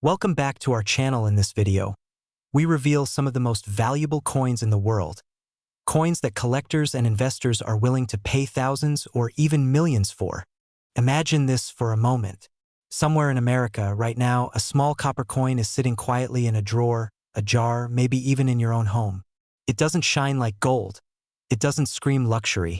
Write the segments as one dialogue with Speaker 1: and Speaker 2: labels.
Speaker 1: Welcome back to our channel. In this video, we reveal some of the most valuable coins in the world, coins that collectors and investors are willing to pay thousands or even millions for. Imagine this for a moment. Somewhere in America right now, a small copper coin is sitting quietly in a drawer, a jar, maybe even in your own home. It doesn't shine like gold. It doesn't scream luxury.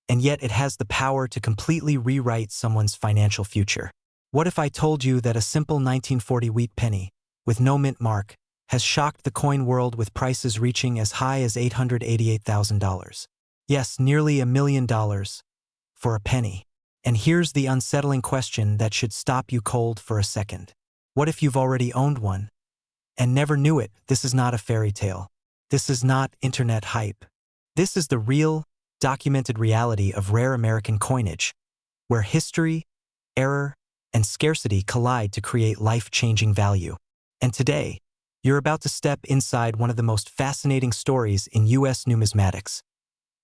Speaker 1: And yet it has the power to completely rewrite someone's financial future. What if I told you that a simple 1940 wheat penny, with no mint mark, has shocked the coin world with prices reaching as high as $888,000? Yes, nearly $1 million for a penny. And here's the unsettling question that should stop you cold for a second. What if you've already owned one and never knew it? This is not a fairy tale. This is not internet hype. This is the real, documented reality of rare American coinage, where history, error, and scarcity collide to create life-changing value. And today, you're about to step inside one of the most fascinating stories in U.S. numismatics.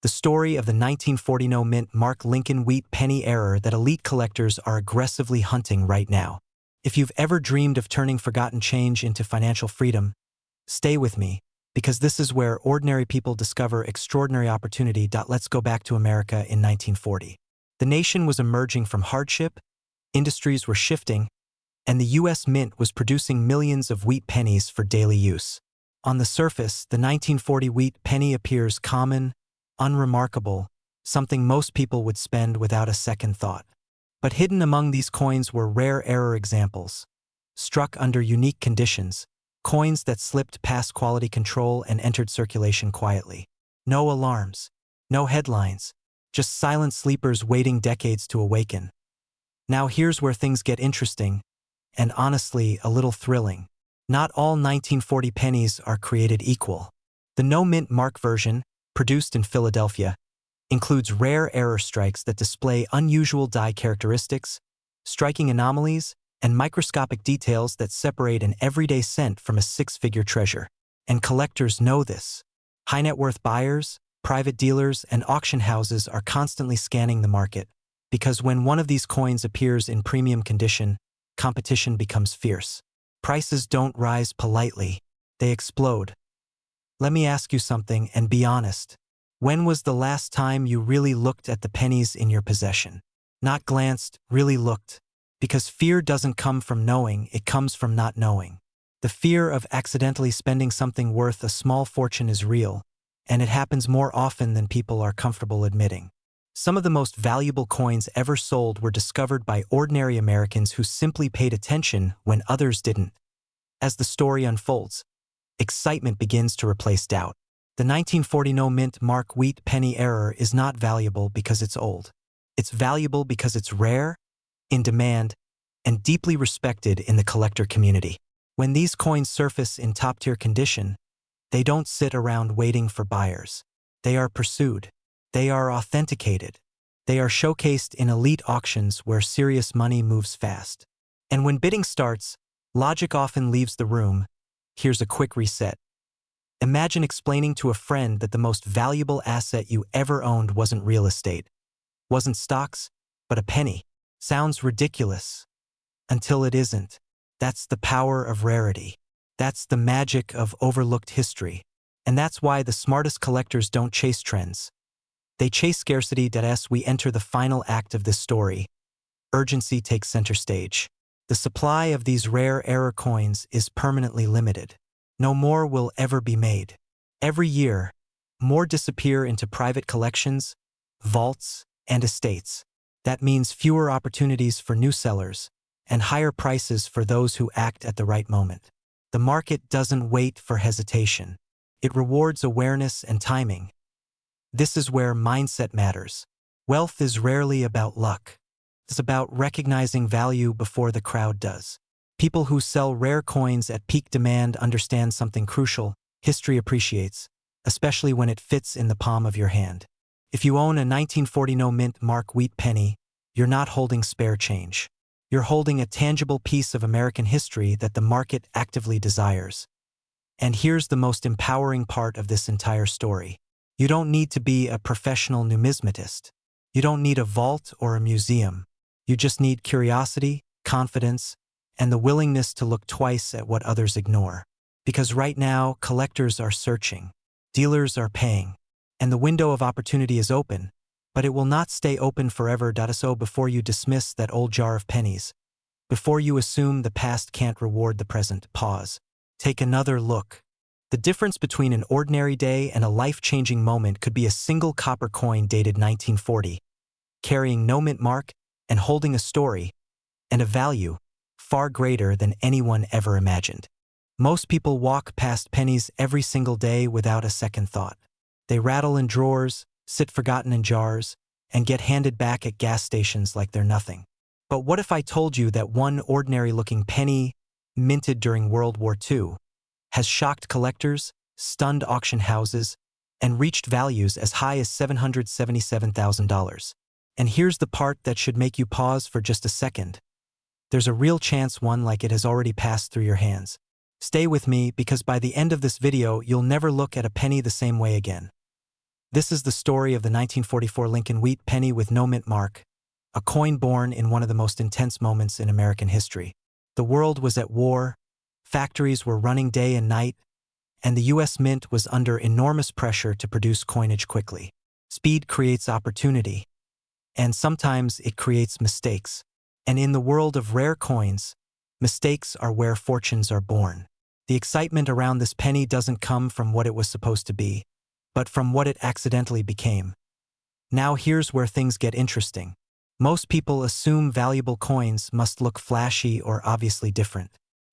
Speaker 1: The story of the 1940 no-mint mark Lincoln wheat penny error that elite collectors are aggressively hunting right now. If you've ever dreamed of turning forgotten change into financial freedom, stay with me, because this is where ordinary people discover extraordinary opportunity. Let's go back to America in 1940. The nation was emerging from hardship, industries were shifting, and the U.S. Mint was producing millions of wheat pennies for daily use. On the surface, the 1940 wheat penny appears common, unremarkable, something most people would spend without a second thought. But hidden among these coins were rare error examples, struck under unique conditions, coins that slipped past quality control and entered circulation quietly. No alarms, no headlines, just silent sleepers waiting decades to awaken. Now here's where things get interesting, and honestly a little thrilling. Not all 1940 pennies are created equal. The no-mint mark version, produced in Philadelphia, includes rare error strikes that display unusual die characteristics, striking anomalies, and microscopic details that separate an everyday cent from a six-figure treasure. And collectors know this. High-net-worth buyers, private dealers, and auction houses are constantly scanning the market, because when one of these coins appears in premium condition, competition becomes fierce. Prices don't rise politely, they explode. Let me ask you something, and be honest. When was the last time you really looked at the pennies in your possession? Not glanced, really looked. Because fear doesn't come from knowing, it comes from not knowing. The fear of accidentally spending something worth a small fortune is real, and it happens more often than people are comfortable admitting. Some of the most valuable coins ever sold were discovered by ordinary Americans who simply paid attention when others didn't. As the story unfolds, excitement begins to replace doubt. The 1940 no-mint mark wheat penny error is not valuable because it's old. It's valuable because it's rare, in demand, and deeply respected in the collector community. When these coins surface in top-tier condition, they don't sit around waiting for buyers. They are pursued. They are authenticated. They are showcased in elite auctions where serious money moves fast. And when bidding starts, logic often leaves the room. Here's a quick reset. Imagine explaining to a friend that the most valuable asset you ever owned wasn't real estate, wasn't stocks, but a penny. Sounds ridiculous. Until it isn't. That's the power of rarity. That's the magic of overlooked history. And that's why the smartest collectors don't chase trends. They chase scarcity. As we enter the final act of this story, urgency takes center stage. The supply of these rare error coins is permanently limited. No more will ever be made. Every year, more disappear into private collections, vaults, and estates. That means fewer opportunities for new sellers and higher prices for those who act at the right moment. The market doesn't wait for hesitation. It rewards awareness and timing. This is where mindset matters. Wealth is rarely about luck. It's about recognizing value before the crowd does. People who sell rare coins at peak demand understand something crucial: history appreciates, especially when it fits in the palm of your hand. If you own a 1940 no-mint mark wheat penny, you're not holding spare change. You're holding a tangible piece of American history that the market actively desires. And here's the most empowering part of this entire story. You don't need to be a professional numismatist. You don't need a vault or a museum. You just need curiosity, confidence, and the willingness to look twice at what others ignore. Because right now, collectors are searching, dealers are paying, and the window of opportunity is open, but it will not stay open forever. So before you dismiss that old jar of pennies, before you assume the past can't reward the present, pause. Take another look. The difference between an ordinary day and a life-changing moment could be a single copper coin dated 1940, carrying no mint mark and holding a story and a value far greater than anyone ever imagined. Most people walk past pennies every single day without a second thought. They rattle in drawers, sit forgotten in jars, and get handed back at gas stations like they're nothing. But what if I told you that one ordinary-looking penny, minted during World War II, has shocked collectors, stunned auction houses, and reached values as high as $777,000? And here's the part that should make you pause for just a second. There's a real chance one like it has already passed through your hands. Stay with me, because by the end of this video, you'll never look at a penny the same way again. This is the story of the 1944 Lincoln wheat penny with no mint mark, a coin born in one of the most intense moments in American history. The world was at war, factories were running day and night, and the U.S. Mint was under enormous pressure to produce coinage quickly. Speed creates opportunity, and sometimes it creates mistakes. And in the world of rare coins, mistakes are where fortunes are born. The excitement around this penny doesn't come from what it was supposed to be, but from what it accidentally became. Now here's where things get interesting. Most people assume valuable coins must look flashy or obviously different.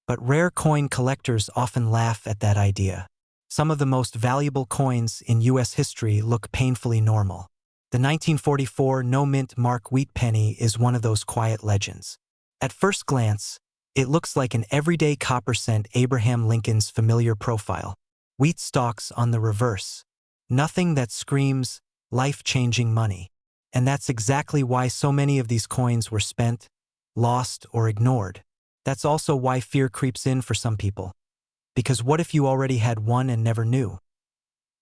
Speaker 1: But rare coin collectors often laugh at that idea. Some of the most valuable coins in U.S. history look painfully normal. The 1944 no-mint mark wheat penny is one of those quiet legends. At first glance, it looks like an everyday copper cent Abraham Lincoln's familiar profile. Wheat stalks on the reverse. Nothing that screams life-changing money. And that's exactly why so many of these coins were spent, lost, or ignored. That's also why fear creeps in for some people. Because what if you already had one and never knew?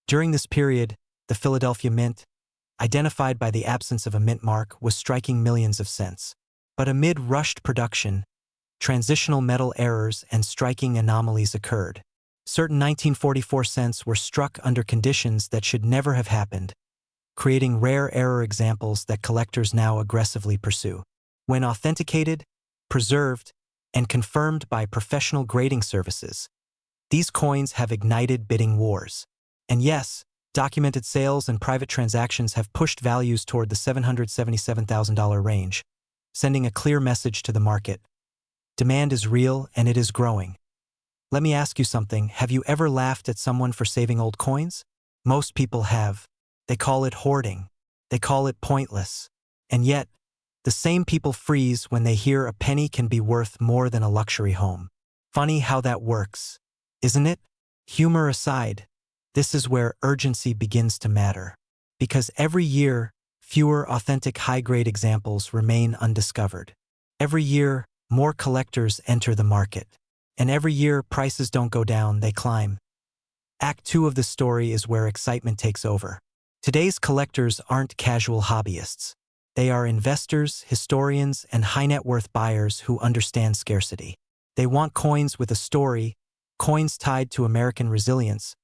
Speaker 1: During this period, the Philadelphia Mint, identified by the absence of a mint mark, was striking millions of cents. But amid rushed production, transitional metal errors and striking anomalies occurred. Certain 1944 cents were struck under conditions that should never have happened, creating rare error examples that collectors now aggressively pursue. When authenticated, preserved, and confirmed by professional grading services, these coins have ignited bidding wars. And yes, documented sales and private transactions have pushed values toward the $777,000 range, sending a clear message to the market. Demand is real and it is growing. Let me ask you something. Have you ever laughed at someone for saving old coins? Most people have. They call it hoarding. They call it pointless. And yet, the same people freeze when they hear a penny can be worth more than a luxury home. Funny how that works, isn't it? Humor aside, this is where urgency begins to matter. Because every year, fewer authentic high-grade examples remain undiscovered. Every year, more collectors enter the market. And every year, prices don't go down, they climb. Act 2 of the story is where excitement takes over. Today's collectors aren't casual hobbyists. They are investors, historians, and high-net-worth buyers who understand scarcity. They want coins with a story, coins tied to American resilience,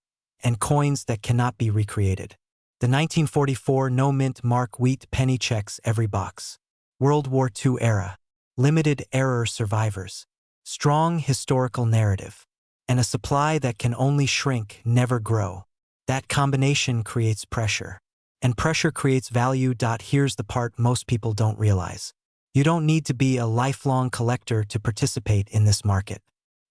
Speaker 1: and coins that cannot be recreated. The 1944 no-mint mark wheat penny checks every box. World War II era. Limited error survivors. Strong historical narrative. And a supply that can only shrink, never grow. That combination creates pressure. And pressure creates value. Here's the part most people don't realize. You don't need to be a lifelong collector to participate in this market.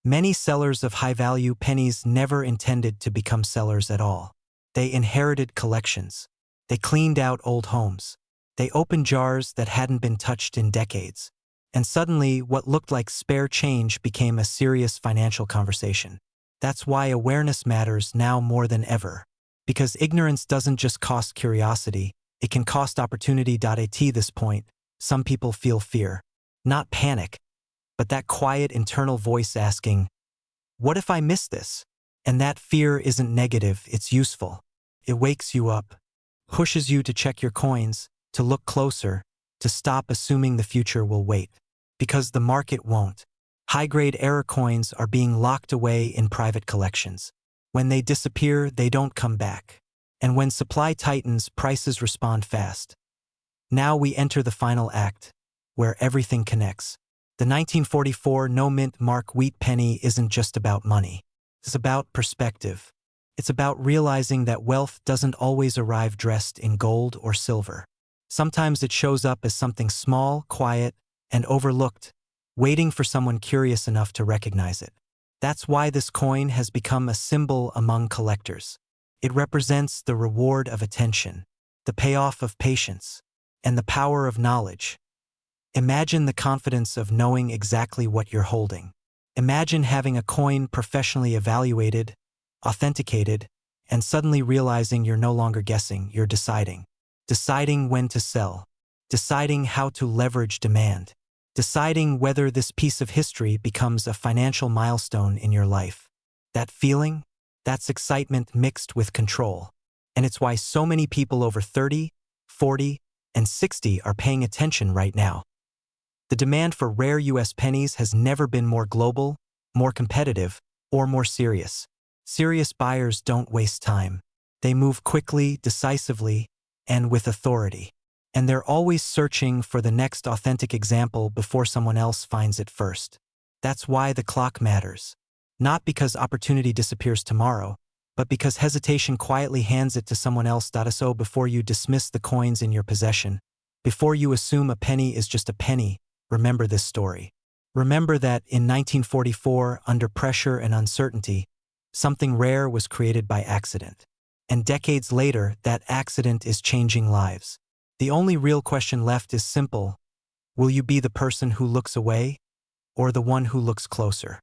Speaker 1: Many sellers of high-value pennies never intended to become sellers at all. They inherited collections. They cleaned out old homes. They opened jars that hadn't been touched in decades. And suddenly, what looked like spare change became a serious financial conversation. That's why awareness matters now more than ever. Because ignorance doesn't just cost curiosity, it can cost opportunity. At this point, some people feel fear. Not panic, but that quiet internal voice asking, what if I miss this? And that fear isn't negative, it's useful. It wakes you up, pushes you to check your coins, to look closer, to stop assuming the future will wait. Because the market won't. High-grade error coins are being locked away in private collections. When they disappear, they don't come back. And when supply tightens, prices respond fast. Now we enter the final act, where everything connects. The 1944 no-mint mark wheat penny isn't just about money. It's about perspective. It's about realizing that wealth doesn't always arrive dressed in gold or silver. Sometimes it shows up as something small, quiet, and overlooked, waiting for someone curious enough to recognize it. That's why this coin has become a symbol among collectors. It represents the reward of attention, the payoff of patience, and the power of knowledge. Imagine the confidence of knowing exactly what you're holding. Imagine having a coin professionally evaluated, authenticated, and suddenly realizing you're no longer guessing, you're deciding. Deciding when to sell. Deciding how to leverage demand. Deciding whether this piece of history becomes a financial milestone in your life. That feeling? That's excitement mixed with control. And it's why so many people over 30, 40, and 60 are paying attention right now. The demand for rare US pennies has never been more global, more competitive, or more serious. Serious buyers don't waste time. They move quickly, decisively, and with authority. And they're always searching for the next authentic example before someone else finds it first. That's why the clock matters. Not because opportunity disappears tomorrow, but because hesitation quietly hands it to someone else. So before you dismiss the coins in your possession, before you assume a penny is just a penny, remember this story. Remember that in 1944, under pressure and uncertainty, something rare was created by accident. And decades later, that accident is changing lives. The only real question left is simple. Will you be the person who looks away, or the one who looks closer?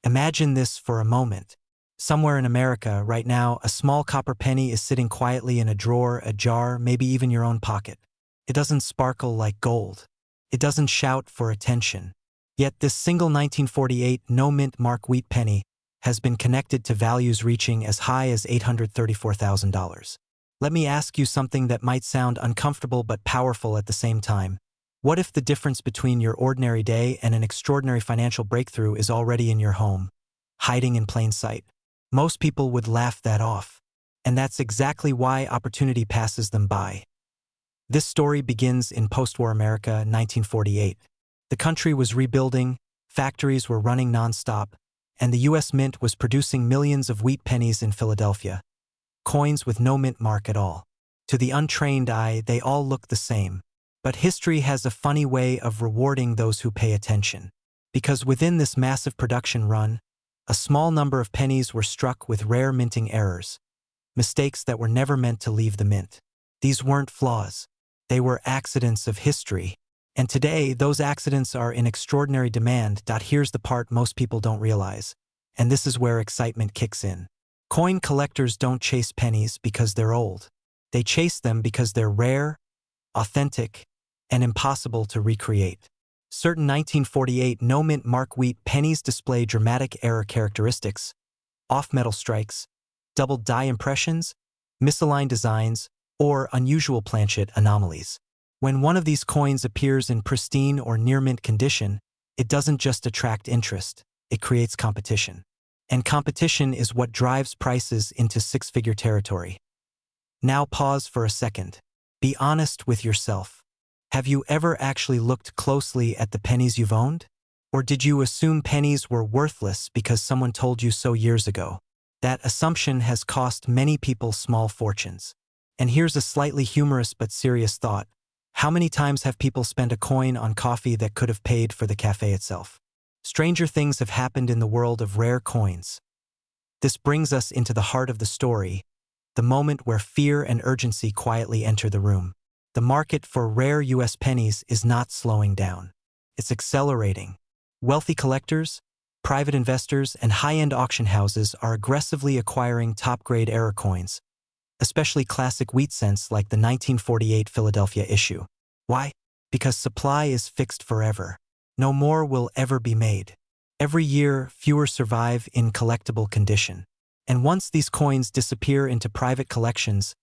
Speaker 1: Imagine this for a moment. Somewhere in America, right now, a small copper penny is sitting quietly in a drawer, a jar, maybe even your own pocket. It doesn't sparkle like gold. It doesn't shout for attention. Yet this single 1948 no-mint mark wheat penny has been connected to values reaching as high as $834,000. Let me ask you something that might sound uncomfortable but powerful at the same time. What if the difference between your ordinary day and an extraordinary financial breakthrough is already in your home, hiding in plain sight? Most people would laugh that off. And that's exactly why opportunity passes them by. This story begins in post-war America, 1948. The country was rebuilding, factories were running nonstop, and the U.S. Mint was producing millions of wheat pennies in Philadelphia. Coins with no mint mark at all. To the untrained eye, they all look the same. But history has a funny way of rewarding those who pay attention. Because within this massive production run, a small number of pennies were struck with rare minting errors, mistakes that were never meant to leave the mint. These weren't flaws. They were accidents of history. And today, those accidents are in extraordinary demand. Here's the part most people don't realize. And this is where excitement kicks in. Coin collectors don't chase pennies because they're old. They chase them because they're rare, authentic, and impossible to recreate. Certain 1948 no-mint mark wheat pennies display dramatic error characteristics, off-metal strikes, double die impressions, misaligned designs, or unusual planchet anomalies. When one of these coins appears in pristine or near-mint condition, it doesn't just attract interest, it creates competition. And competition is what drives prices into six-figure territory. Now pause for a second. Be honest with yourself. Have you ever actually looked closely at the pennies you've owned? Or did you assume pennies were worthless because someone told you so years ago? That assumption has cost many people small fortunes. And here's a slightly humorous but serious thought. How many times have people spent a coin on coffee that could have paid for the cafe itself? Stranger things have happened in the world of rare coins. This brings us into the heart of the story, the moment where fear and urgency quietly enter the room. The market for rare US pennies is not slowing down. It's accelerating. Wealthy collectors, private investors, and high-end auction houses are aggressively acquiring top-grade error coins, especially classic wheat cents like the 1948 Philadelphia issue. Why? Because supply is fixed forever. No more will ever be made. Every year, fewer survive in collectible condition. And once these coins disappear into private collections,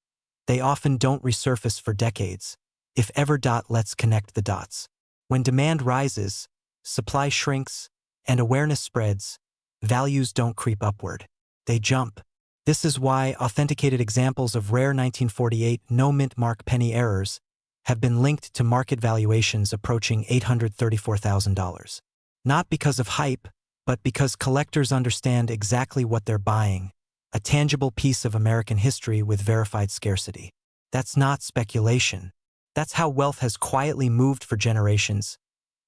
Speaker 1: they often don't resurface for decades. If ever. Let's connect the dots. When demand rises, supply shrinks, and awareness spreads, values don't creep upward. They jump. This is why authenticated examples of rare 1948 no-mint mark penny errors have been linked to market valuations approaching $834,000. Not because of hype, but because collectors understand exactly what they're buying, a tangible piece of American history with verified scarcity. That's not speculation. That's how wealth has quietly moved for generations.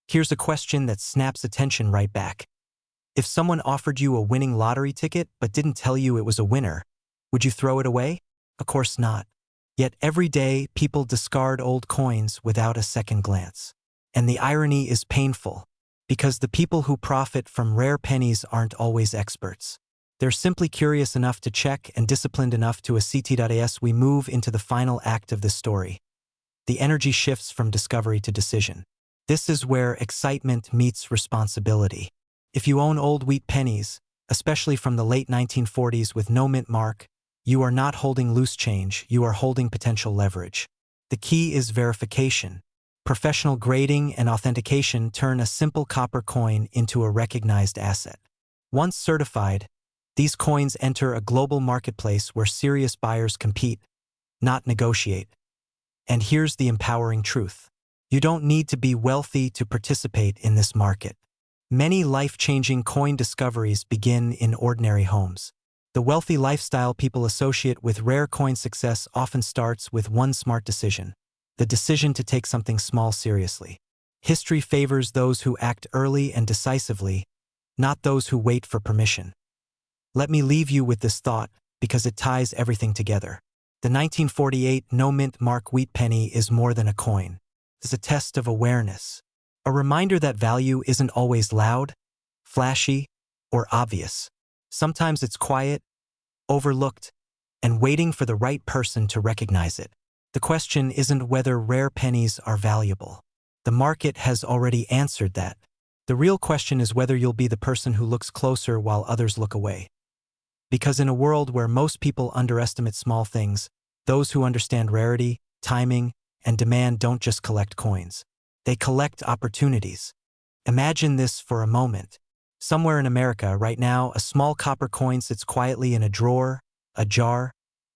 Speaker 1: Here's a question that snaps attention right back. If someone offered you a winning lottery ticket but didn't tell you it was a winner, would you throw it away? Of course not. Yet every day, people discard old coins without a second glance. And the irony is painful, because the people who profit from rare pennies aren't always experts. They're simply curious enough to check and disciplined enough to as we move into the final act of this story. The energy shifts from discovery to decision. This is where excitement meets responsibility. If you own old wheat pennies, especially from the late 1940s with no mint mark, you are not holding loose change, you are holding potential leverage. The key is verification. Professional grading and authentication turn a simple copper coin into a recognized asset. Once certified, these coins enter a global marketplace where serious buyers compete, not negotiate. And here's the empowering truth. You don't need to be wealthy to participate in this market. Many life-changing coin discoveries begin in ordinary homes. The wealthy lifestyle people associate with rare coin success often starts with one smart decision: the decision to take something small seriously. History favors those who act early and decisively, not those who wait for permission. Let me leave you with this thought, because it ties everything together. The 1948 no-mint mark wheat penny is more than a coin. It's a test of awareness. A reminder that value isn't always loud, flashy, or obvious. Sometimes it's quiet, overlooked, and waiting for the right person to recognize it. The question isn't whether rare pennies are valuable. The market has already answered that. The real question is whether you'll be the person who looks closer while others look away. Because in a world where most people underestimate small things, those who understand rarity, timing, and demand don't just collect coins. They collect opportunities. Imagine this for a moment. Somewhere in America right now, a small copper coin sits quietly in a drawer, a jar,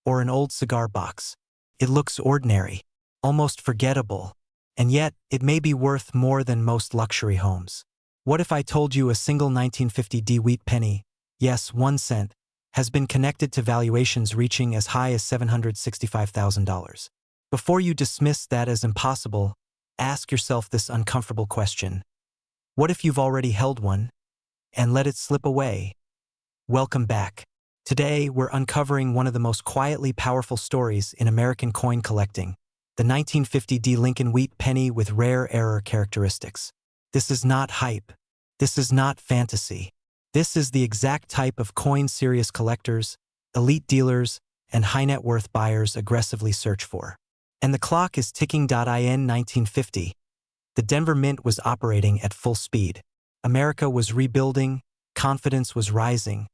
Speaker 1: or an old cigar box. It looks ordinary, almost forgettable, and yet it may be worth more than most luxury homes. What if I told you a single 1950 wheat penny, yes, 1 cent, has been connected to valuations reaching as high as $765,000? Before you dismiss that as impossible, ask yourself this uncomfortable question. What if you've already held one and let it slip away? Welcome back. Today, we're uncovering one of the most quietly powerful stories in American coin collecting, the 1950 Lincoln wheat penny with rare error characteristics. This is not hype. This is not fantasy. This is the exact type of coin serious collectors, elite dealers, and high net worth buyers aggressively search for. And the clock is ticking. In 1950, the Denver Mint was operating at full speed. America was rebuilding, confidence was rising,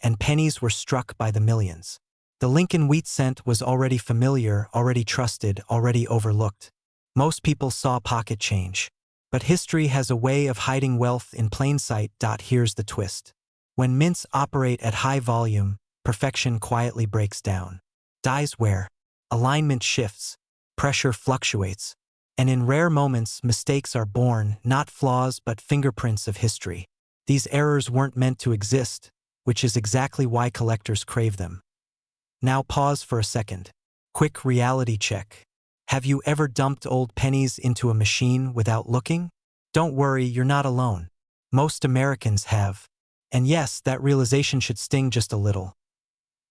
Speaker 1: and pennies were struck by the millions. The Lincoln wheat cent was already familiar, already trusted, already overlooked. Most people saw pocket change. But history has a way of hiding wealth in plain sight. Here's the twist. When mints operate at high volume, perfection quietly breaks down. Dies wear, alignment shifts, pressure fluctuates, and in rare moments, mistakes are born, not flaws but fingerprints of history. These errors weren't meant to exist, which is exactly why collectors crave them. Now pause for a second. Quick reality check. Have you ever dumped old pennies into a machine without looking? Don't worry, you're not alone. Most Americans have. And yes, that realization should sting just a little.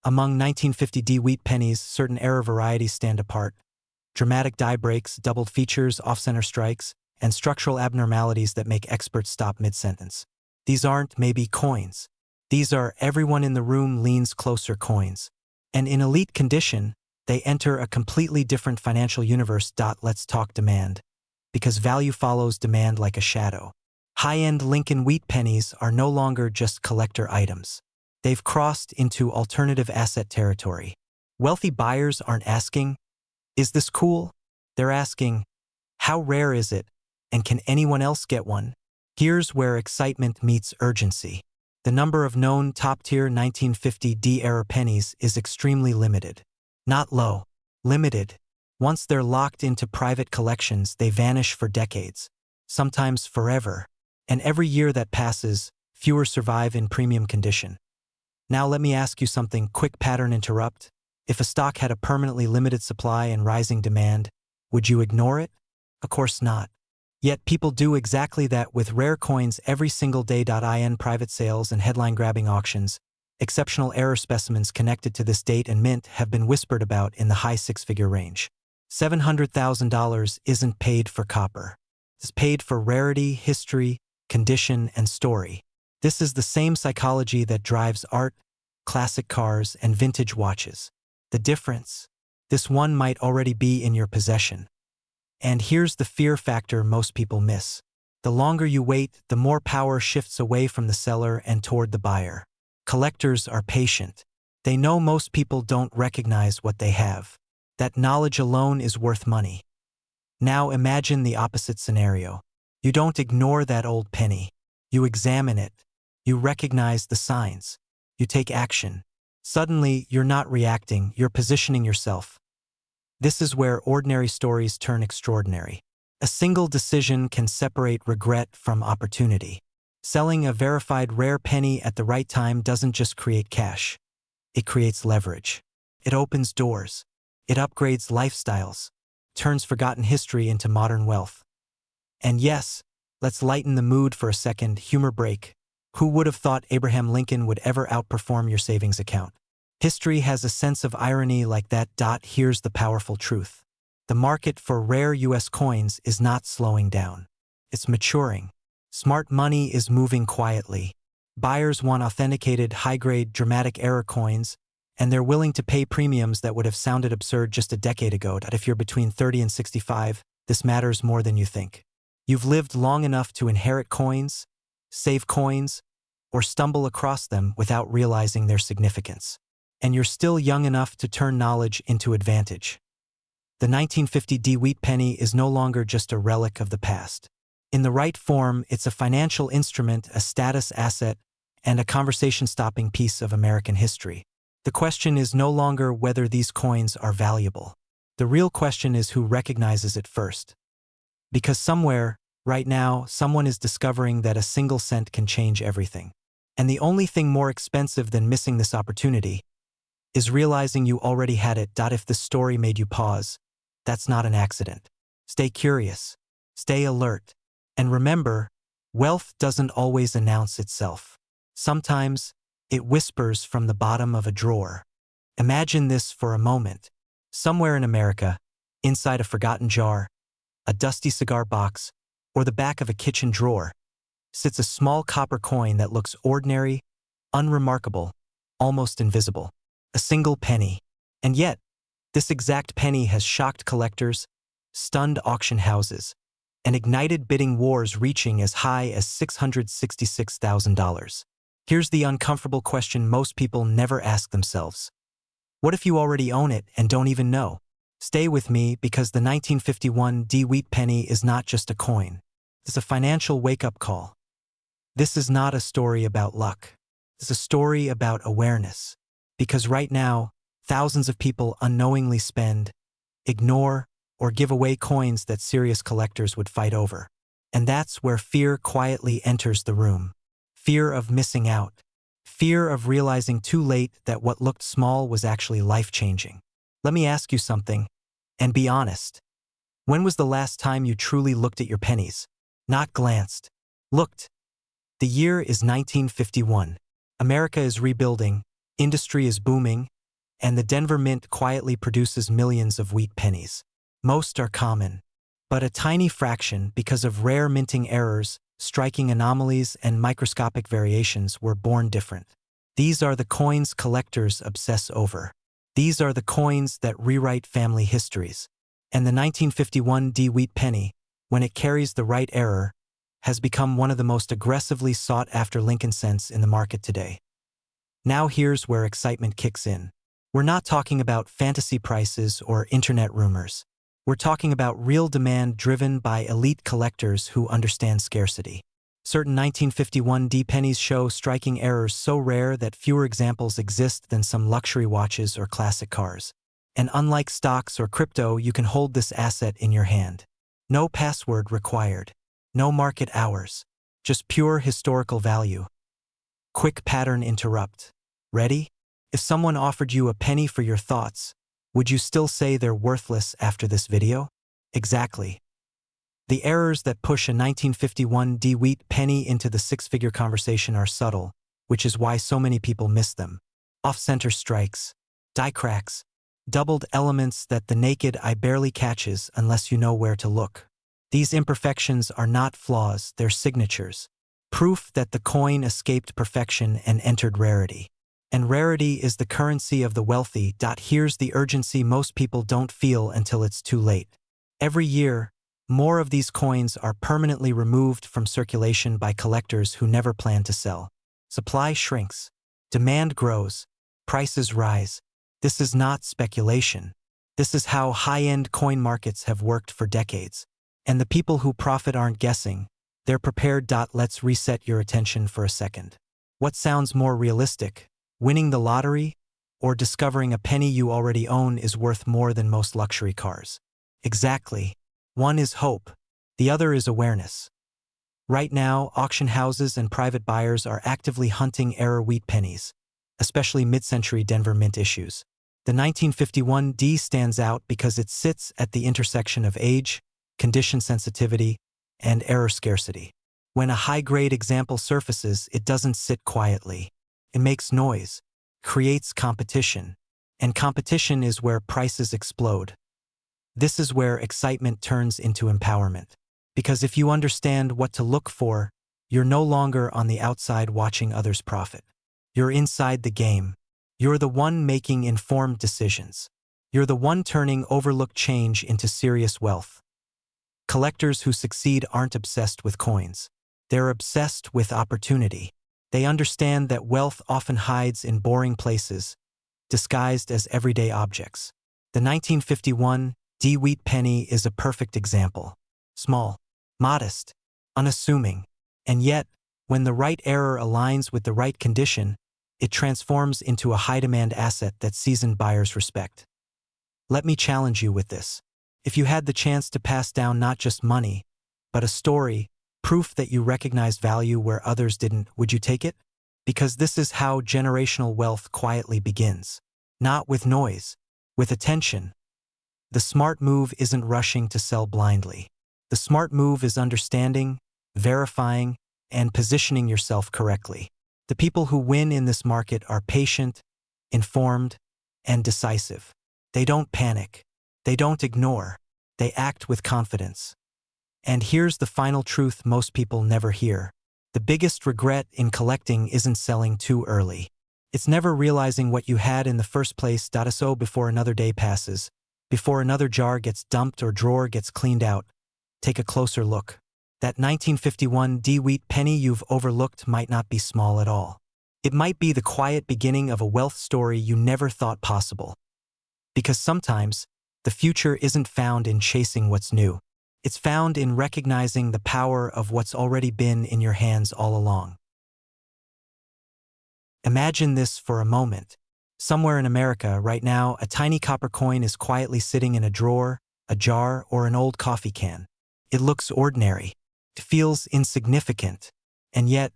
Speaker 1: Among 1950 wheat pennies, certain error varieties stand apart. Dramatic die breaks, doubled features, off-center strikes, and structural abnormalities that make experts stop mid-sentence. These aren't maybe coins. These are everyone in the room leans closer coins. And in elite condition, they enter a completely different financial universe. Let's talk demand. Because value follows demand like a shadow. High-end Lincoln wheat pennies are no longer just collector items. They've crossed into alternative asset territory. Wealthy buyers aren't asking, "Is this cool?" They're asking, "How rare is it? And can anyone else get one?" Here's where excitement meets urgency. The number of known top-tier 1950s-era pennies is extremely limited. Not low, limited. Once they're locked into private collections, they vanish for decades, sometimes forever. And every year that passes, fewer survive in premium condition. Now let me ask you something, quick pattern interrupt. If a stock had a permanently limited supply and rising demand, would you ignore it? Of course not. Yet people do exactly that with rare coins every single day. In private sales and headline-grabbing auctions, exceptional error specimens connected to this date and mint have been whispered about in the high six-figure range. $700,000 isn't paid for copper. It's paid for rarity, history, condition, and story. This is the same psychology that drives art, classic cars, and vintage watches. The difference? This one might already be in your possession. And here's the fear factor most people miss. The longer you wait, the more power shifts away from the seller and toward the buyer. Collectors are patient. They know most people don't recognize what they have. That knowledge alone is worth money. Now imagine the opposite scenario. You don't ignore that old penny. You examine it. You recognize the signs. You take action. Suddenly, you're not reacting, you're positioning yourself. This is where ordinary stories turn extraordinary. A single decision can separate regret from opportunity. Selling a verified rare penny at the right time doesn't just create cash. It creates leverage. It opens doors. It upgrades lifestyles. Turns forgotten history into modern wealth. And yes, let's lighten the mood for a second, humor break. Who would have thought Abraham Lincoln would ever outperform your savings account? History has a sense of irony like that. Here's the powerful truth. The market for rare US coins is not slowing down. It's maturing. Smart money is moving quietly. Buyers want authenticated, high-grade, dramatic error coins, and they're willing to pay premiums that would have sounded absurd just a decade ago. If you're between 30 and 65, this matters more than you think. You've lived long enough to inherit coins, save coins, or stumble across them without realizing their significance. And you're still young enough to turn knowledge into advantage. The 1950s wheat penny is no longer just a relic of the past. In the right form, it's a financial instrument, a status asset, and a conversation-stopping piece of American history. The question is no longer whether these coins are valuable. The real question is who recognizes it first. Because somewhere, right now, someone is discovering that a single cent can change everything. And the only thing more expensive than missing this opportunity is realizing you already had it. If this story made you pause, that's not an accident. Stay curious, stay alert, and remember, wealth doesn't always announce itself. Sometimes, it whispers from the bottom of a drawer. Imagine this for a moment. Somewhere in America, inside a forgotten jar, a dusty cigar box, or the back of a kitchen drawer, sits a small copper coin that looks ordinary, unremarkable, almost invisible. A single penny. And yet, this exact penny has shocked collectors, stunned auction houses, and ignited bidding wars reaching as high as $666,000. Here's the uncomfortable question most people never ask themselves. What if you already own it and don't even know? Stay with me because the 1951 wheat penny is not just a coin. It's a financial wake-up call. This is not a story about luck. It's a story about awareness. Because right now, thousands of people unknowingly spend, ignore, or give away coins that serious collectors would fight over. And that's where fear quietly enters the room. Fear of missing out. Fear of realizing too late that what looked small was actually life-changing. Let me ask you something, and be honest. When was the last time you truly looked at your pennies? Not glanced. Looked. The year is 1951. America is rebuilding, industry is booming, and the Denver Mint quietly produces millions of wheat pennies. Most are common, but a tiny fraction, because of rare minting errors, striking anomalies, and microscopic variations, were born different. These are the coins collectors obsess over. These are the coins that rewrite family histories. And the 1951 wheat penny, when it carries the right error, has become one of the most aggressively sought-after Lincoln cents in the market today. Now here's where excitement kicks in. We're not talking about fantasy prices or internet rumors. We're talking about real demand driven by elite collectors who understand scarcity. Certain 1951 D pennies show striking errors so rare that fewer examples exist than some luxury watches or classic cars. And unlike stocks or crypto, you can hold this asset in your hand. No password required. No market hours. Just pure historical value. Quick pattern interrupt. Ready? If someone offered you a penny for your thoughts, would you still say they're worthless after this video? Exactly. The errors that push a 1951 D wheat penny into the six-figure conversation are subtle, which is why so many people miss them. Off-center strikes, die cracks, doubled elements that the naked eye barely catches unless you know where to look. These imperfections are not flaws, they're signatures. Proof that the coin escaped perfection and entered rarity. And rarity is the currency of the wealthy. Here's the urgency most people don't feel until it's too late. Every year, more of these coins are permanently removed from circulation by collectors who never plan to sell. Supply shrinks. Demand grows. Prices rise. This is not speculation. This is how high-end coin markets have worked for decades. And the people who profit aren't guessing. They're prepared. Let's reset your attention for a second. What sounds more realistic? Winning the lottery? Or discovering a penny you already own is worth more than most luxury cars? Exactly. One is hope. The other is awareness. Right now, auction houses and private buyers are actively hunting error wheat pennies, especially mid-century Denver Mint issues. The 1951 D stands out because it sits at the intersection of age, condition sensitivity, and error scarcity. When a high-grade example surfaces, it doesn't sit quietly. It makes noise, creates competition, and competition is where prices explode. This is where excitement turns into empowerment. Because if you understand what to look for, you're no longer on the outside watching others profit. You're inside the game. You're the one making informed decisions. You're the one turning overlooked change into serious wealth. Collectors who succeed aren't obsessed with coins. They're obsessed with opportunity. They understand that wealth often hides in boring places, disguised as everyday objects. The 1951 D wheat penny is a perfect example. Small, modest, unassuming, and yet, when the right error aligns with the right condition, it transforms into a high-demand asset that seasoned buyers respect. Let me challenge you with this. If you had the chance to pass down not just money, but a story, proof that you recognize value where others didn't, would you take it? Because this is how generational wealth quietly begins. Not with noise, with attention. The smart move isn't rushing to sell blindly. The smart move is understanding, verifying, and positioning yourself correctly. The people who win in this market are patient, informed, and decisive. They don't panic. They don't ignore. They act with confidence. And here's the final truth most people never hear. The biggest regret in collecting isn't selling too early. It's never realizing what you had in the first place. So before another day passes, before another jar gets dumped or drawer gets cleaned out, take a closer look. That 1951 D wheat penny you've overlooked might not be small at all. It might be the quiet beginning of a wealth story you never thought possible. Because sometimes, the future isn't found in chasing what's new. It's found in recognizing the power of what's already been in your hands all along. Imagine this for a moment. Somewhere in America, right now, a tiny copper coin is quietly sitting in a drawer, a jar, or an old coffee can. It looks ordinary. It feels insignificant. And yet,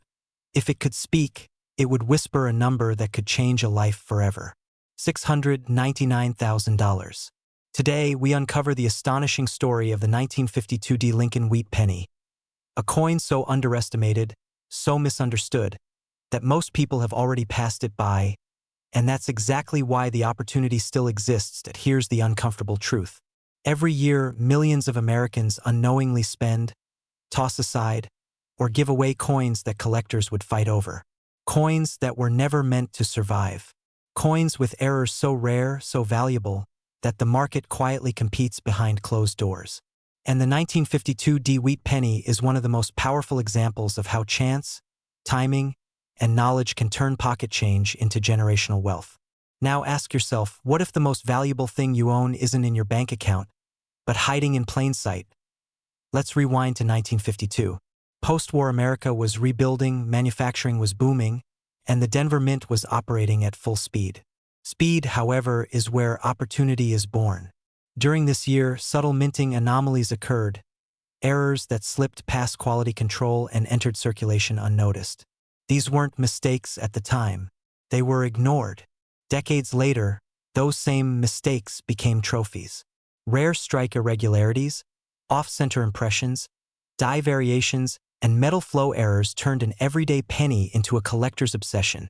Speaker 1: if it could speak, it would whisper a number that could change a life forever. $699,000. Today, we uncover the astonishing story of the 1952 D Lincoln wheat penny. A coin so underestimated, so misunderstood, that most people have already passed it by. And that's exactly why the opportunity still exists. That here's the uncomfortable truth. Every year, millions of Americans unknowingly spend, toss aside, or give away coins that collectors would fight over. Coins that were never meant to survive. Coins with errors so rare, so valuable, that the market quietly competes behind closed doors. And the 1952 D wheat penny is one of the most powerful examples of how chance, timing, and knowledge can turn pocket change into generational wealth. Now ask yourself, what if the most valuable thing you own isn't in your bank account, but hiding in plain sight? Let's rewind to 1952. Post-war America was rebuilding, manufacturing was booming, and the Denver Mint was operating at full speed. Speed, however, is where opportunity is born. During this year, subtle minting anomalies occurred, errors that slipped past quality control and entered circulation unnoticed. These weren't mistakes at the time. They were ignored. Decades later, those same mistakes became trophies. Rare strike irregularities, off-center impressions, die variations, and metal flow errors turned an everyday penny into a collector's obsession.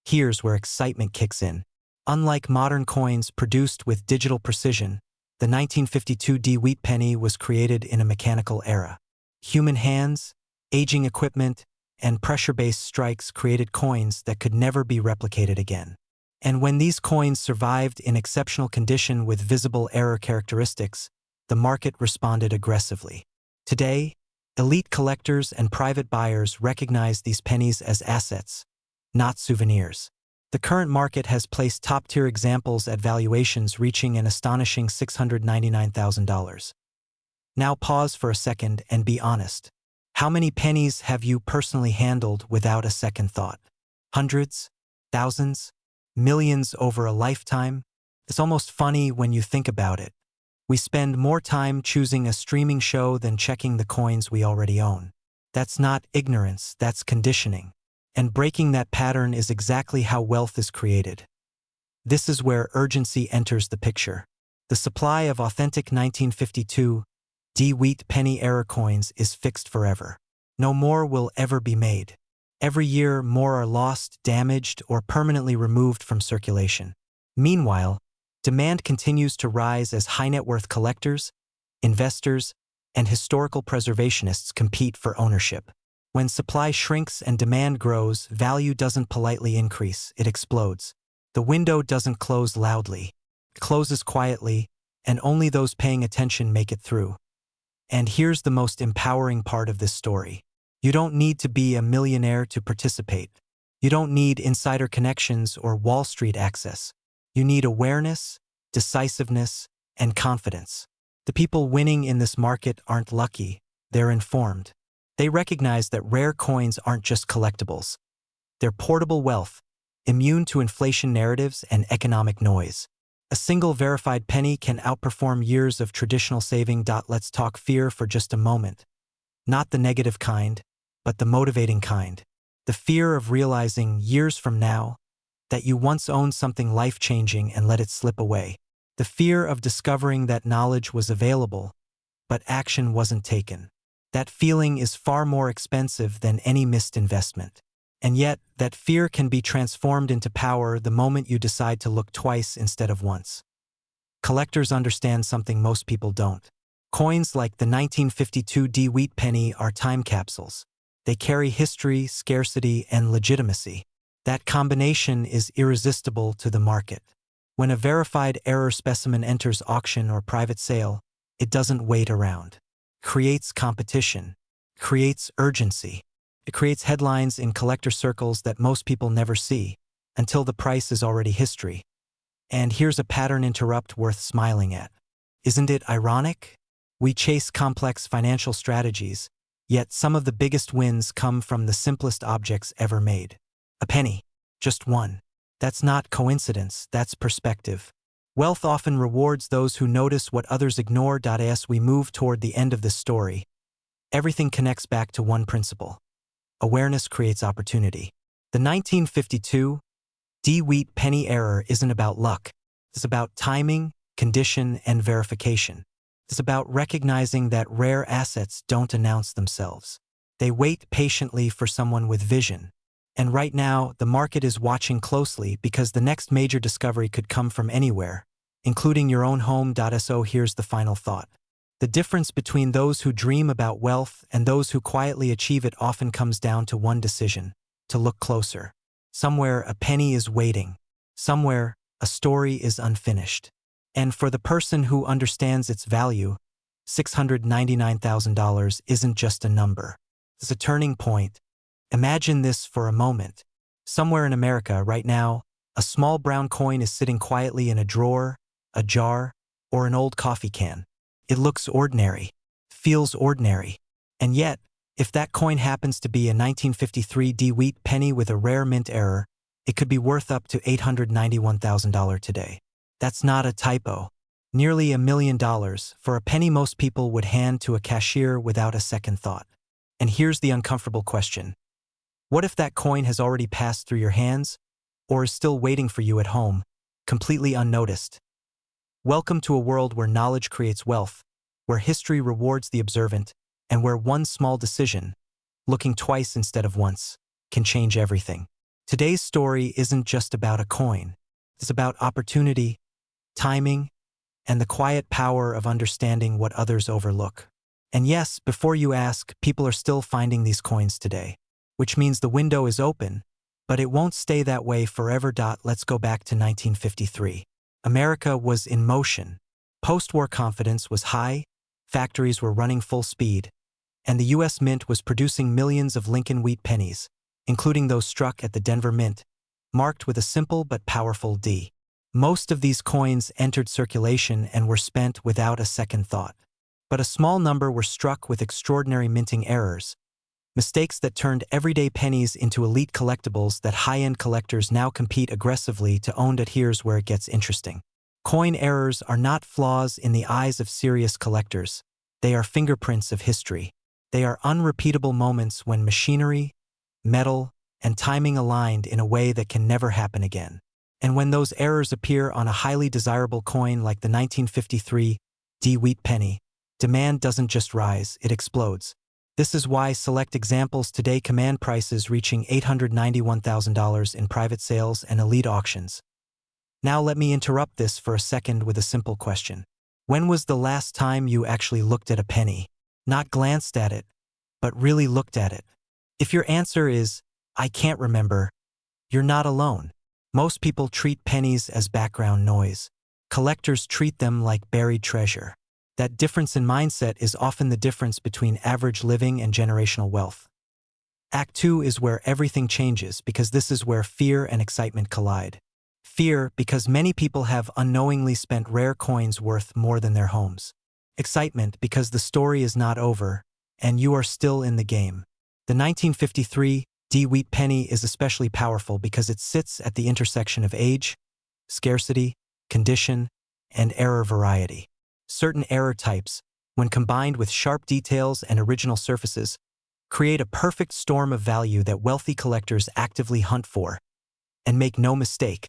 Speaker 1: Here's where excitement kicks in. Unlike modern coins produced with digital precision, the 1952 D-Wheat penny was created in a mechanical era. Human hands, aging equipment, and pressure-based strikes created coins that could never be replicated again. And when these coins survived in exceptional condition with visible error characteristics, the market responded aggressively. Today, elite collectors and private buyers recognize these pennies as assets, not souvenirs. The current market has placed top-tier examples at valuations reaching an astonishing $699,000. Now pause for a second and be honest. How many pennies have you personally handled without a second thought? Hundreds? Thousands? Millions over a lifetime? It's almost funny when you think about it. We spend more time choosing a streaming show than checking the coins we already own. That's not ignorance, that's conditioning. And breaking that pattern is exactly how wealth is created. This is where urgency enters the picture. The supply of authentic 1952 D-Wheat penny error coins is fixed forever. No more will ever be made. Every year, more are lost, damaged, or permanently removed from circulation. Meanwhile, demand continues to rise as high-net-worth collectors, investors, and historical preservationists compete for ownership. When supply shrinks and demand grows, value doesn't politely increase, it explodes. The window doesn't close loudly. It closes quietly, and only those paying attention make it through. And here's the most empowering part of this story. You don't need to be a millionaire to participate. You don't need insider connections or Wall Street access. You need awareness, decisiveness, and confidence. The people winning in this market aren't lucky, they're informed. They recognize that rare coins aren't just collectibles. They're portable wealth, immune to inflation narratives and economic noise. A single verified penny can outperform years of traditional saving. Let's talk fear for just a moment. Not the negative kind, but the motivating kind. The fear of realizing years from now that you once owned something life-changing and let it slip away. The fear of discovering that knowledge was available, but action wasn't taken. That feeling is far more expensive than any missed investment. And yet, that fear can be transformed into power the moment you decide to look twice instead of once. Collectors understand something most people don't. Coins like the 1952 D-Wheat penny are time capsules. They carry history, scarcity, and legitimacy. That combination is irresistible to the market. When a verified error specimen enters auction or private sale, it doesn't wait around. It creates competition, creates urgency. It creates headlines in collector circles that most people never see, until the price is already history. And here's a pattern interrupt worth smiling at. Isn't it ironic? We chase complex financial strategies, yet some of the biggest wins come from the simplest objects ever made. A penny. Just one. That's not coincidence, that's perspective. Wealth often rewards those who notice what others ignore. As we move toward the end of this story, everything connects back to one principle. Awareness creates opportunity. The 1952 D-Wheat penny error isn't about luck. It's about timing, condition, and verification. It's about recognizing that rare assets don't announce themselves. They wait patiently for someone with vision. And right now, the market is watching closely because the next major discovery could come from anywhere, including your own home. So here's the final thought. The difference between those who dream about wealth and those who quietly achieve it often comes down to one decision: to look closer. Somewhere a penny is waiting. Somewhere a story is unfinished. And for the person who understands its value, $699,000 isn't just a number. It's a turning point. Imagine this for a moment. Somewhere in America right now, a small brown coin is sitting quietly in a drawer, a jar, or an old coffee can. It looks ordinary, feels ordinary, and yet, If that coin happens to be a 1953 D-Wheat penny with a rare mint error, it could be worth up to $891,000 today. That's not a typo. Nearly $1 million for a penny most people would hand to a cashier without a second thought. And here's the uncomfortable question. What if that coin has already passed through your hands, or is still waiting for you at home, completely unnoticed? Welcome to a world where knowledge creates wealth, where history rewards the observant, and where one small decision, looking twice instead of once, can change everything. Today's story isn't just about a coin. It's about opportunity, timing, and the quiet power of understanding what others overlook. And yes, before you ask, people are still finding these coins today, which means the window is open, but it won't stay that way forever. Let's go back to 1953. America was in motion. Post-war confidence was high, factories were running full speed, and the U.S. Mint was producing millions of Lincoln wheat pennies, including those struck at the Denver Mint, marked with a simple but powerful D. Most of these coins entered circulation and were spent without a second thought. But a small number were struck with extraordinary minting errors, mistakes that turned everyday pennies into elite collectibles that high-end collectors now compete aggressively to own. Here's where it gets interesting. Coin errors are not flaws in the eyes of serious collectors. They are fingerprints of history. They are unrepeatable moments when machinery, metal, and timing aligned in a way that can never happen again. And when those errors appear on a highly desirable coin like the 1953 D-Wheat penny, demand doesn't just rise, it explodes. This is why select examples today command prices reaching $891,000 in private sales and elite auctions. Now let me interrupt this for a second with a simple question. When was the last time you actually looked at a penny? Not glanced at it, but really looked at it. If your answer is, I can't remember, you're not alone. Most people treat pennies as background noise. Collectors treat them like buried treasure. That difference in mindset is often the difference between average living and generational wealth. Act 2 is where everything changes, because this is where fear and excitement collide. Fear, because many people have unknowingly spent rare coins worth more than their homes. Excitement, because the story is not over, and you are still in the game. The 1953 D-Wheat penny is especially powerful because it sits at the intersection of age, scarcity, condition, and error variety. Certain error types, when combined with sharp details and original surfaces, create a perfect storm of value that wealthy collectors actively hunt for. And make no mistake,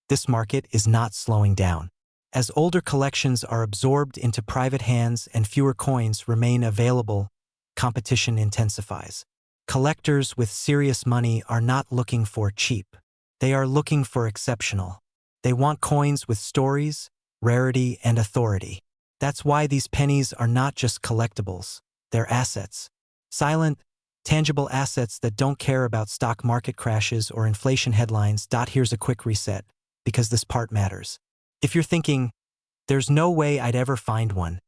Speaker 1: this market is not slowing down. As older collections are absorbed into private hands and fewer coins remain available, competition intensifies. Collectors with serious money are not looking for cheap. They are looking for exceptional. They want coins with stories, rarity, and authority. That's why these pennies are not just collectibles, they're assets. Silent, tangible assets that don't care about stock market crashes or inflation headlines. Here's a quick reset, because this part matters. If you're thinking, there's no way I'd ever find one,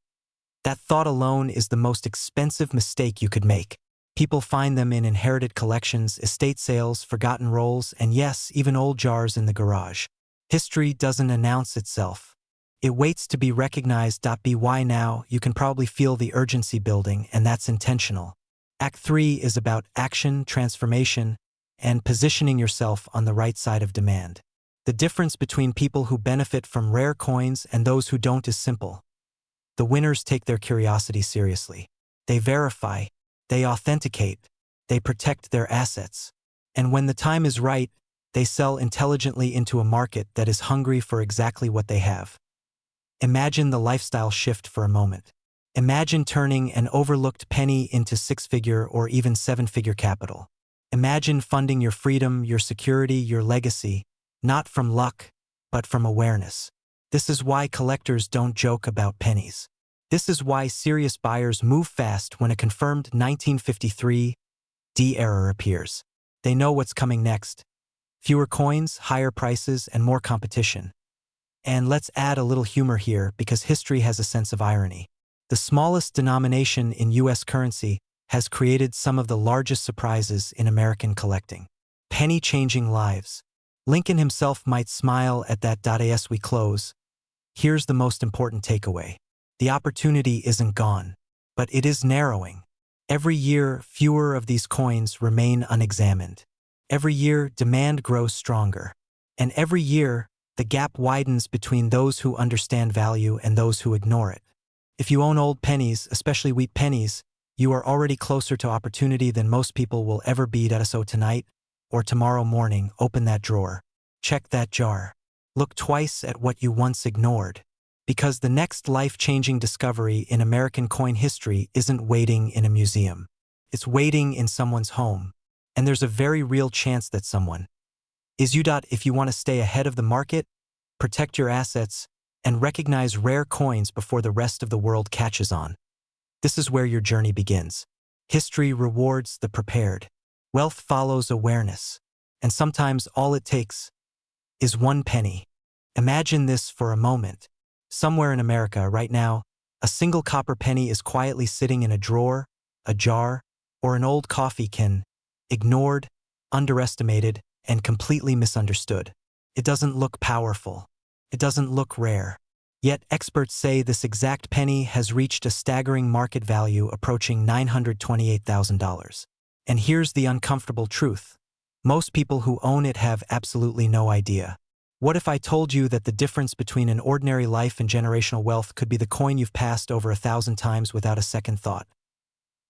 Speaker 1: that thought alone is the most expensive mistake you could make. People find them in inherited collections, estate sales, forgotten rolls, and yes, even old jars in the garage. History doesn't announce itself. It waits to be recognized. By now, you can probably feel the urgency building, and that's intentional. Act 3 is about action, transformation, and positioning yourself on the right side of demand. The difference between people who benefit from rare coins and those who don't is simple. The winners take their curiosity seriously. They verify, they authenticate, they protect their assets. And when the time is right, they sell intelligently into a market that is hungry for exactly what they have. Imagine the lifestyle shift for a moment. Imagine turning an overlooked penny into six-figure or even seven-figure capital. Imagine funding your freedom, your security, your legacy, not from luck, but from awareness. This is why collectors don't joke about pennies. This is why serious buyers move fast when a confirmed 1953 D error appears. They know what's coming next. Fewer coins, higher prices, and more competition. And let's add a little humor here, because history has a sense of irony. The smallest denomination in U.S. currency has created some of the largest surprises in American collecting. Penny-changing lives. Lincoln himself might smile at that. As we close, here's the most important takeaway. The opportunity isn't gone, but it is narrowing. Every year, fewer of these coins remain unexamined. Every year, demand grows stronger. And every year, the gap widens between those who understand value and those who ignore it. If you own old pennies, especially wheat pennies, you are already closer to opportunity than most people will ever be. So tonight, or tomorrow morning, open that drawer. Check that jar. Look twice at what you once ignored. Because the next life-changing discovery in American coin history isn't waiting in a museum. It's waiting in someone's home. And there's a very real chance that someone is you. If you want to stay ahead of the market, protect your assets, and recognize rare coins before the rest of the world catches on. This is where your journey begins. History rewards the prepared. Wealth follows awareness. And sometimes all it takes is one penny. Imagine this for a moment. Somewhere in America right now, a single copper penny is quietly sitting in a drawer, a jar, or an old coffee can, ignored, underestimated, and completely misunderstood. It doesn't look powerful. It doesn't look rare. Yet experts say this exact penny has reached a staggering market value approaching $928,000. And here's the uncomfortable truth. Most people who own it have absolutely no idea. What if I told you that the difference between an ordinary life and generational wealth could be the coin you've passed over 1,000 times without a second thought?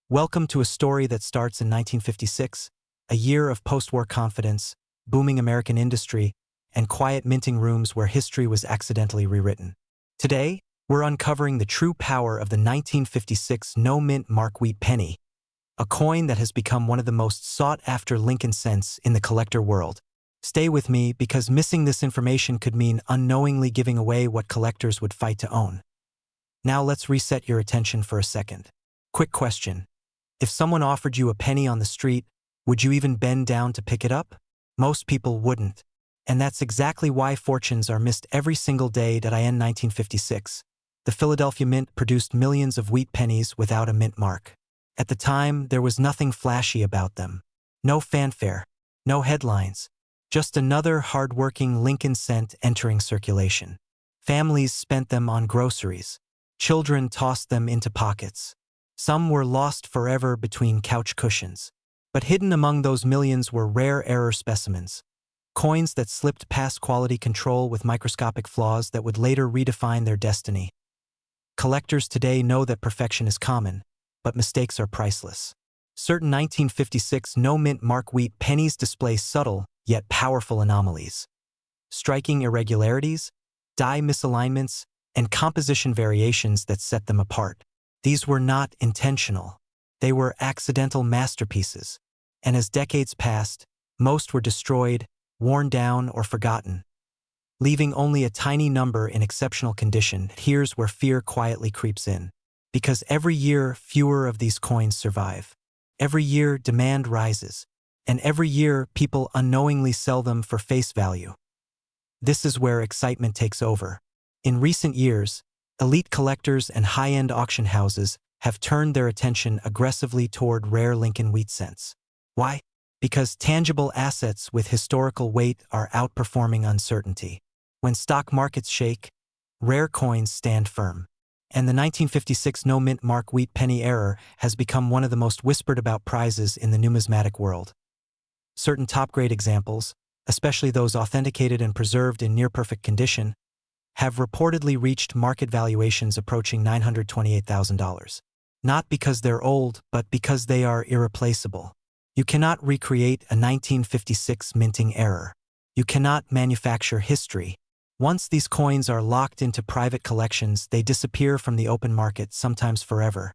Speaker 1: Welcome to a story that starts in 1956, a year of post-war confidence, booming American industry, and quiet minting rooms where history was accidentally rewritten. Today, we're uncovering the true power of the 1956 no-mint mark wheat penny, a coin that has become one of the most sought-after Lincoln cents in the collector world. Stay with me because missing this information could mean unknowingly giving away what collectors would fight to own. Now let's reset your attention for a second. Quick question. If someone offered you a penny on the street, would you even bend down to pick it up? Most people wouldn't. And that's exactly why fortunes are missed every single day. In 1956, the Philadelphia Mint produced millions of wheat pennies without a mint mark. At the time, there was nothing flashy about them. No fanfare, no headlines, just another hard-working Lincoln cent entering circulation. Families spent them on groceries. Children tossed them into pockets. Some were lost forever between couch cushions. But hidden among those millions were rare error specimens. Coins that slipped past quality control with microscopic flaws that would later redefine their destiny. Collectors today know that perfection is common, but mistakes are priceless. Certain 1956 no-mint mark wheat pennies display subtle, yet powerful anomalies. Striking irregularities, die misalignments, and composition variations that set them apart. These were not intentional. They were accidental masterpieces. And as decades passed, most were destroyed, worn down, or forgotten, leaving only a tiny number in exceptional condition. Here's where fear quietly creeps in. Because every year, fewer of these coins survive. Every year, demand rises. And every year, people unknowingly sell them for face value. This is where excitement takes over. In recent years, elite collectors and high-end auction houses have turned their attention aggressively toward rare Lincoln wheat cents. Why? Because tangible assets with historical weight are outperforming uncertainty. When stock markets shake, rare coins stand firm. And the 1956 no-mint mark wheat penny error has become one of the most whispered about prizes in the numismatic world. Certain top-grade examples, especially those authenticated and preserved in near-perfect condition, have reportedly reached market valuations approaching $928,000. Not because they're old, but because they are irreplaceable. You cannot recreate a 1956 minting error. You cannot manufacture history. Once these coins are locked into private collections, they disappear from the open market, sometimes forever.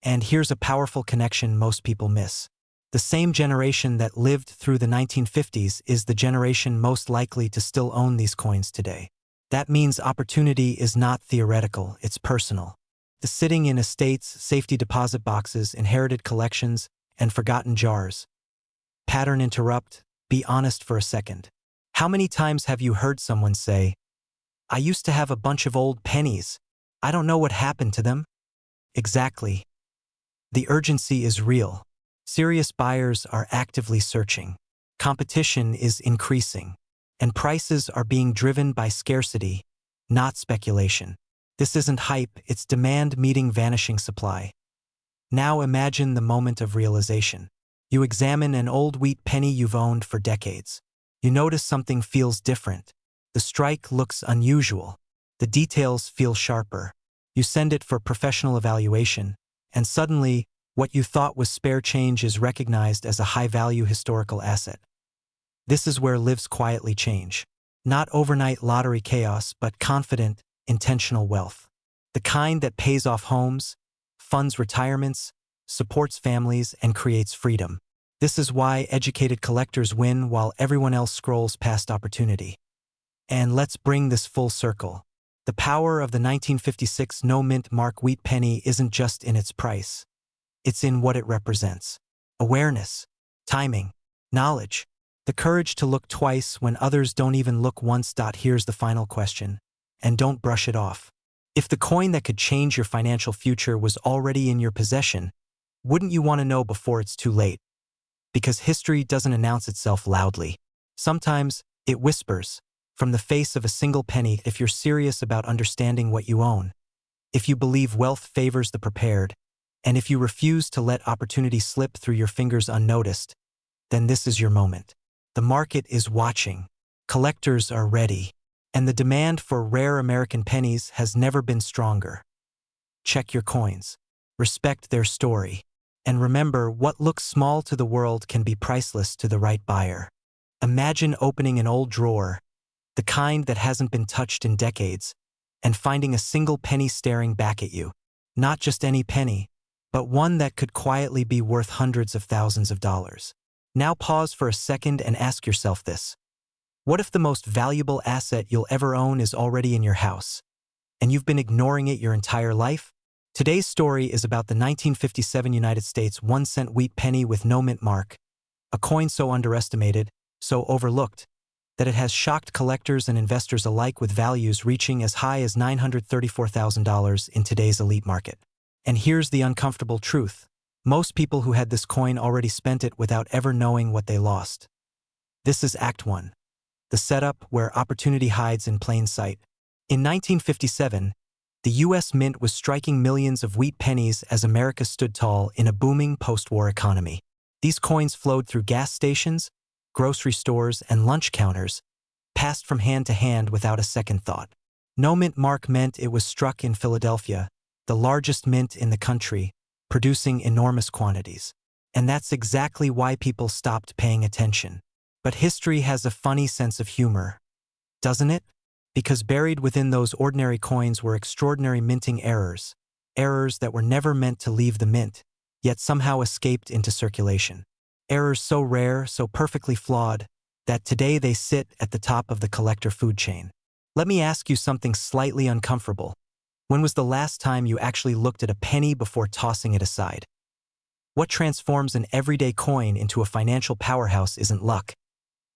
Speaker 1: And here's a powerful connection most people miss. The same generation that lived through the 1950s is the generation most likely to still own these coins today. That means opportunity is not theoretical, it's personal. The sitting in estates, safety deposit boxes, inherited collections, and forgotten jars. Pattern interrupt, be honest for a second. How many times have you heard someone say, "I used to have a bunch of old pennies. I don't know what happened to them"? Exactly. The urgency is real. Serious buyers are actively searching. Competition is increasing. And prices are being driven by scarcity, not speculation. This isn't hype, it's demand meeting vanishing supply. Now imagine the moment of realization. You examine an old wheat penny you've owned for decades. You notice something feels different. The strike looks unusual. The details feel sharper. You send it for professional evaluation, and suddenly, what you thought was spare change is recognized as a high-value historical asset. This is where lives quietly change. Not overnight lottery chaos, but confident, intentional wealth. The kind that pays off homes, funds retirements, supports families, and creates freedom. This is why educated collectors win while everyone else scrolls past opportunity. And let's bring this full circle. The power of the 1956 no-mint mark wheat penny isn't just in its price. It's in what it represents. Awareness, timing, knowledge, the courage to look twice when others don't even look once. Here's the final question, and don't brush it off. If the coin that could change your financial future was already in your possession, wouldn't you want to know before it's too late? Because history doesn't announce itself loudly. Sometimes it whispers from the face of a single penny. If you're serious about understanding what you own, if you believe wealth favors the prepared, and if you refuse to let opportunity slip through your fingers unnoticed, then this is your moment. The market is watching. Collectors are ready. And the demand for rare American pennies has never been stronger. Check your coins. Respect their story. And remember, what looks small to the world can be priceless to the right buyer. Imagine opening an old drawer, the kind that hasn't been touched in decades, and finding a single penny staring back at you. Not just any penny, but one that could quietly be worth hundreds of thousands of dollars. Now pause for a second and ask yourself this. What if the most valuable asset you'll ever own is already in your house, and you've been ignoring it your entire life? Today's story is about the 1957 United States 1-cent wheat penny with no mint mark, a coin so underestimated, so overlooked, that it has shocked collectors and investors alike, with values reaching as high as $934,000 in today's elite market. And here's the uncomfortable truth. Most people who had this coin already spent it without ever knowing what they lost. This is Act 1. The setup where opportunity hides in plain sight. In 1957, the U.S. Mint was striking millions of wheat pennies as America stood tall in a booming post-war economy. These coins flowed through gas stations, grocery stores, and lunch counters, passed from hand to hand without a second thought. No mint mark meant it was struck in Philadelphia, the largest mint in the country, producing enormous quantities. And that's exactly why people stopped paying attention. But history has a funny sense of humor, doesn't it? Because buried within those ordinary coins were extraordinary minting errors, errors that were never meant to leave the mint, yet somehow escaped into circulation. Errors so rare, so perfectly flawed, that today they sit at the top of the collector food chain. Let me ask you something slightly uncomfortable. When was the last time you actually looked at a penny before tossing it aside? What transforms an everyday coin into a financial powerhouse isn't luck.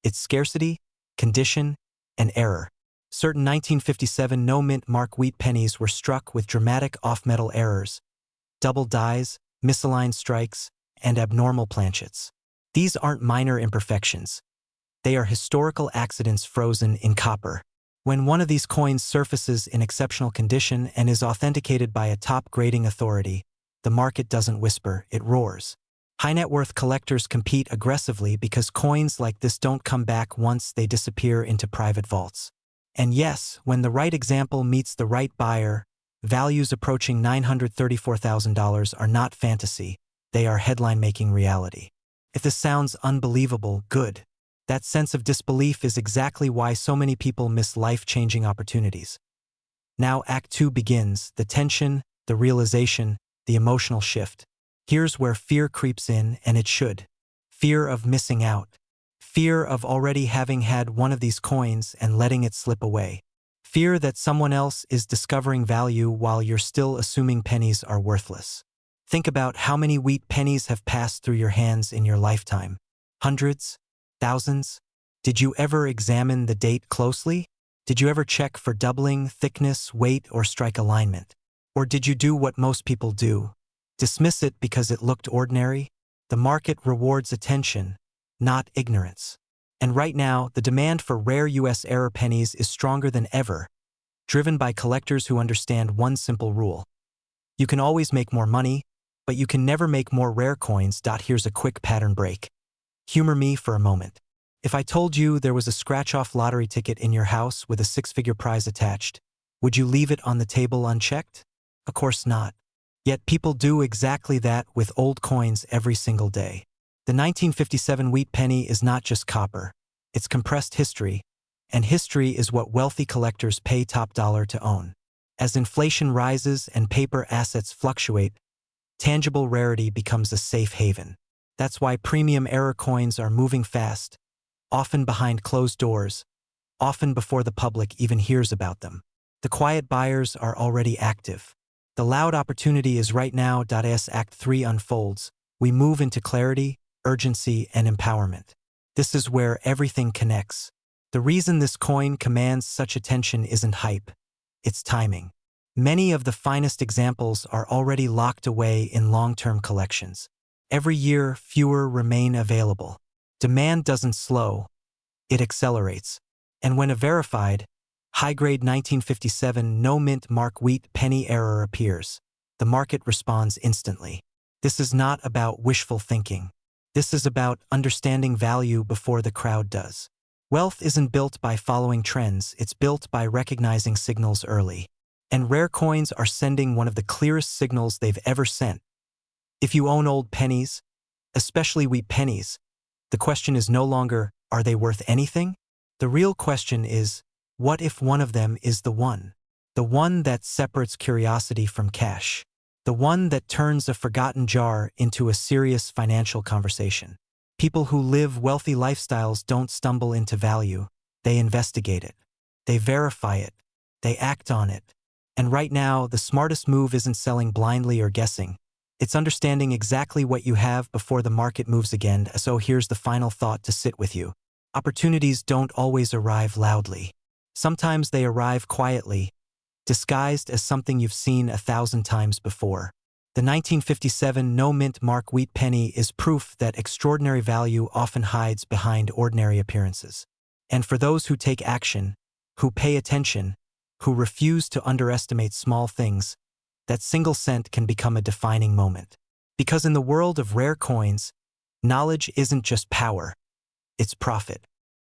Speaker 1: It's scarcity, condition, and error. Certain 1957 no-mint mark wheat pennies were struck with dramatic off-metal errors, double dies, misaligned strikes, and abnormal planchets. These aren't minor imperfections. They are historical accidents frozen in copper. When one of these coins surfaces in exceptional condition and is authenticated by a top-grading authority, the market doesn't whisper, it roars. High-net-worth collectors compete aggressively because coins like this don't come back once they disappear into private vaults. And yes, when the right example meets the right buyer, values approaching $934,000 are not fantasy, they are headline-making reality. If this sounds unbelievable, good. That sense of disbelief is exactly why so many people miss life-changing opportunities. Now Act 2 begins, the tension, the realization, the emotional shift. Here's where fear creeps in, and it should. Fear of missing out. Fear of already having had one of these coins and letting it slip away. Fear that someone else is discovering value while you're still assuming pennies are worthless. Think about how many wheat pennies have passed through your hands in your lifetime. Hundreds? Thousands? Did you ever examine the date closely? Did you ever check for doubling, thickness, weight, or strike alignment? Or did you do what most people do? Dismiss it because it looked ordinary? The market rewards attention, not ignorance. And right now, the demand for rare U.S. error pennies is stronger than ever, driven by collectors who understand one simple rule. You can always make more money, but you can never make more rare coins. Here's a quick pattern break. Humor me for a moment. If I told you there was a scratch-off lottery ticket in your house with a six-figure prize attached, would you leave it on the table unchecked? Of course not. Yet people do exactly that with old coins every single day. The 1957 wheat penny is not just copper. It's compressed history, and history is what wealthy collectors pay top dollar to own. As inflation rises and paper assets fluctuate, tangible rarity becomes a safe haven. That's why premium era coins are moving fast, often behind closed doors, often before the public even hears about them. The quiet buyers are already active. The loud opportunity is right now. As Act 3 unfolds, we move into clarity, urgency, and empowerment. This is where everything connects. The reason this coin commands such attention isn't hype, it's timing. Many of the finest examples are already locked away in long-term collections. Every year, fewer remain available. Demand doesn't slow, it accelerates. And when a verified, high-grade 1957 no-mint mark wheat penny error appears, the market responds instantly. This is not about wishful thinking. This is about understanding value before the crowd does. Wealth isn't built by following trends, it's built by recognizing signals early. And rare coins are sending one of the clearest signals they've ever sent. If you own old pennies, especially wheat pennies, the question is no longer, are they worth anything? The real question is, what if one of them is the one? The one that separates curiosity from cash. The one that turns a forgotten jar into a serious financial conversation. People who live wealthy lifestyles don't stumble into value. They investigate it. They verify it. They act on it. And right now, the smartest move isn't selling blindly or guessing. It's understanding exactly what you have before the market moves again. So here's the final thought to sit with you. Opportunities don't always arrive loudly. Sometimes they arrive quietly, disguised as something you've seen 1,000 times before. The 1957 no-mint mark wheat penny is proof that extraordinary value often hides behind ordinary appearances. And for those who take action, who pay attention, who refuse to underestimate small things, that single cent can become a defining moment. Because in the world of rare coins, knowledge isn't just power, it's profit.